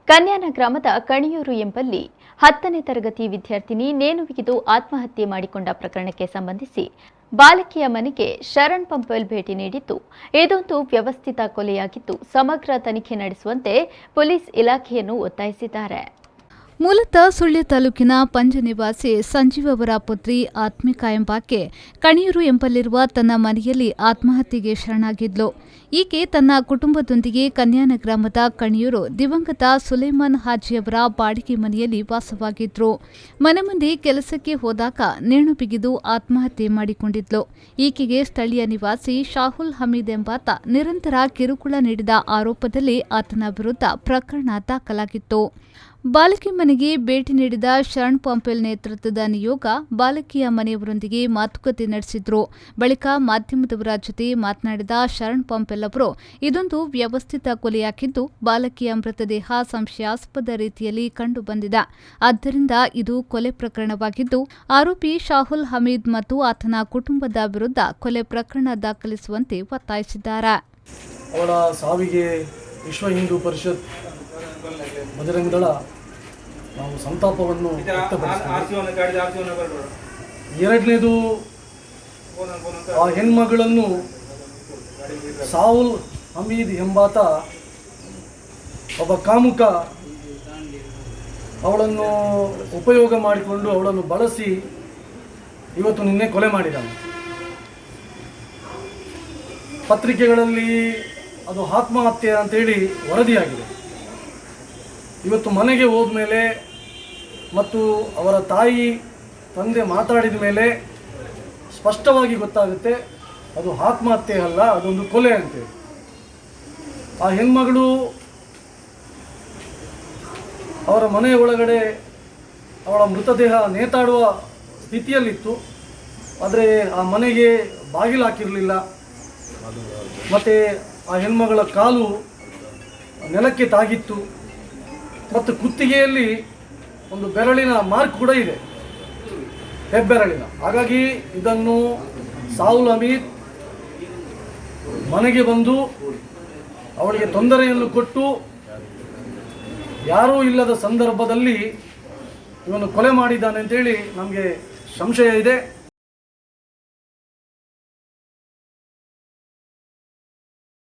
ಕನ್ಯಾನ ಗ್ರಾಮದ ಕಣಿಯೂರು ಎಂಬಲ್ಲಿ 10ನೇ ತರಗತಿ ವಿದ್ಯಾರ್ಥಿನಿ ನೇಣುಬಿಗಿದು ಆತ್ಮಹತ್ಯೆ ಮಾಡಿಕೊಂಡ ಪ್ರಕರಣಕ್ಕೆ ಸಂಬಂಧಿಸಿ ಬಾಲಕಿಯ ಮನೆಗೆ ಶರಣ್ ಪಂಪಲ್ ಭೇಟಿ ನೀಡಿದ್ದು, ಇದೊಂದು ವ್ಯವಸ್ಥಿತ ಕೊಲೆಯಾಗಿದ್ದು ಸಮಗ್ರ ತನಿಖೆ ನಡೆಸುವಂತೆ ಪೊಲೀಸ್ ಇಲಾಖೆಯನ್ನು ಒತ್ತಾಯಿಸಿದ್ದಾರೆ. ಮೂಲತಃ ಸುಳ್ಯ ತಾಲೂಕಿನ ಪಂಜ ನಿವಾಸಿ ಸಂಜೀವ್ ಅವರ ಪುತ್ರಿ ಆತ್ಮಿಕಾ ಎಂಬಾಕೆ ಕಣಿಯೂರು ಎಂಬಲ್ಲಿರುವ ತನ್ನ ಮನೆಯಲ್ಲಿ ಆತ್ಮಹತ್ಯೆಗೆ ಶರಣಾಗಿದ್ಲು. ಈಕೆ ತನ್ನ ಕುಟುಂಬದೊಂದಿಗೆ ಕನ್ಯಾನ ಗ್ರಾಮದ ಕಣಿಯೂರು ದಿವಂಗತ ಸುಲೇಮಾನ್ ಹಾಜಿಯವರ ಬಾಡಿಗೆ ಮನೆಯಲ್ಲಿ ವಾಸವಾಗಿದ್ರು. ಮನೆ ಮುಂದೆ ಕೆಲಸಕ್ಕೆ ಹೋದಾಗ ನೇಣು ಬಿಗಿದು ಆತ್ಮಹತ್ಯೆ ಮಾಡಿಕೊಂಡಿದ್ಲು. ಈಕೆಗೆ ಸ್ಥಳೀಯ ನಿವಾಸಿ ಶಾಹುಲ್ ಹಮೀದ್ ಎಂಬಾತ ನಿರಂತರ ಕಿರುಕುಳ ನೀಡಿದ ಆರೋಪದಲ್ಲಿ ಆತನ ವಿರುದ್ಧ ಪ್ರಕರಣ ದಾಖಲಾಗಿತ್ತು. ಬಾಲಕಿ ಮನೆಗೆ ಭೇಟಿ ನೀಡಿದ ಶರಣ್ ಪಂಪೆಲ್ ನೇತೃತ್ವದ ನಿಯೋಗ ಬಾಲಕಿಯ ಮನೆಯವರೊಂದಿಗೆ ಮಾತುಕತೆ ನಡೆಸಿದ್ರು. ಬಳಿಕ ಮಾಧ್ಯಮದವರ ಜೊತೆ ಮಾತನಾಡಿದ ಶರಣ್ ಪಂಪೆಲ್ ಅವರು, ಇದೊಂದು ವ್ಯವಸ್ಥಿತ ಕೊಲೆಯಾಗಿದ್ದು ಬಾಲಕಿಯ ಮೃತದೇಹ ಸಂಶಯಾಸ್ಪದ ರೀತಿಯಲ್ಲಿ ಕಂಡುಬಂದಿದೆ. ಆದ್ದರಿಂದ ಇದು ಕೊಲೆ ಪ್ರಕರಣವಾಗಿದ್ದು ಆರೋಪಿ ಶಾಹುಲ್ ಹಮೀದ್ ಮತ್ತು ಆತನ ಕುಟುಂಬದ ವಿರುದ್ಧ ಕೊಲೆ ಪ್ರಕರಣ ದಾಖಲಿಸುವಂತೆ ಒತ್ತಾಯಿಸಿದ್ದಾರೆ. ಅವಳ ಸಾವಿಗೆ ವಿಶ್ವ ಹಿಂದೂ ಪರಿಷತ್ ಬಜರಂಗ ದಳ ನಾವು ಸಂತಾಪವನ್ನು ವ್ಯಕ್ತಪಡಿಸಿದ್ದೇವೆ. ಎರಡನೇದು, ಆ ಹೆಣ್ಮಗಳನ್ನು ಶಾಹುಲ್ ಹಮೀದ್ ಎಂಬಾತ ಒಬ್ಬ ಕಾಮುಕ ಅವಳನ್ನು ಉಪಯೋಗ ಮಾಡಿಕೊಂಡು ಅವಳನ್ನು ಬಳಸಿ ಇವತ್ತು ನಿನ್ನೆ ಕೊಲೆ ಮಾಡಿದ್ದಾನೆ. ಪತ್ರಿಕೆಗಳಲ್ಲಿ ಅದು ಆತ್ಮಹತ್ಯೆ ಅಂತೇಳಿ ವರದಿಯಾಗಿದೆ. ಇವತ್ತು ಮನೆಗೆ ಹೋದ ಮೇಲೆ ಮತ್ತು ಅವರ ತಾಯಿ ತಂದೆ ಮಾತಾಡಿದ ಮೇಲೆ ಸ್ಪಷ್ಟವಾಗಿ ಗೊತ್ತಾಗುತ್ತೆ ಅದು ಆತ್ಮಹತ್ಯೆ ಅಲ್ಲ, ಅದೊಂದು ಕೊಲೆ ಅಂತೇಳಿ. ಆ ಹೆಣ್ಮಗಳು ಅವರ ಮನೆಯ ಒಳಗಡೆ ಅವಳ ಮೃತದೇಹ ನೇತಾಡುವ ಸ್ಥಿತಿಯಲ್ಲಿತ್ತು. ಆದರೆ ಆ ಮನೆಗೆ ಬಾಗಿಲು ಹಾಕಿರಲಿಲ್ಲ. ಮತ್ತು ಆ ಹೆಣ್ಮಗಳ ಕಾಲು ನೆಲಕ್ಕೆ ತಾಗಿತ್ತು ಮತ್ತು ಕುತ್ತಿಗೆಯಲ್ಲಿ ಒಂದು ಬೆರಳಿನ ಮಾರ್ಕ್ ಕೂಡ ಇದೆ, ಹೆಬ್ಬೆರಳಿನ. ಹಾಗಾಗಿ ಇದನ್ನು ಶಾಹುಲ್ ಹಮೀದ್ ಮನೆಗೆ ಬಂದು ಅವಳಿಗೆ ತೊಂದರೆಯನ್ನು ಕೊಟ್ಟು ಯಾರೂ ಇಲ್ಲದ ಸಂದರ್ಭದಲ್ಲಿ ಇವನು ಕೊಲೆ ಮಾಡಿದ್ದಾನೆ ಅಂತೇಳಿ ನಮಗೆ ಸಂಶಯ ಇದೆ.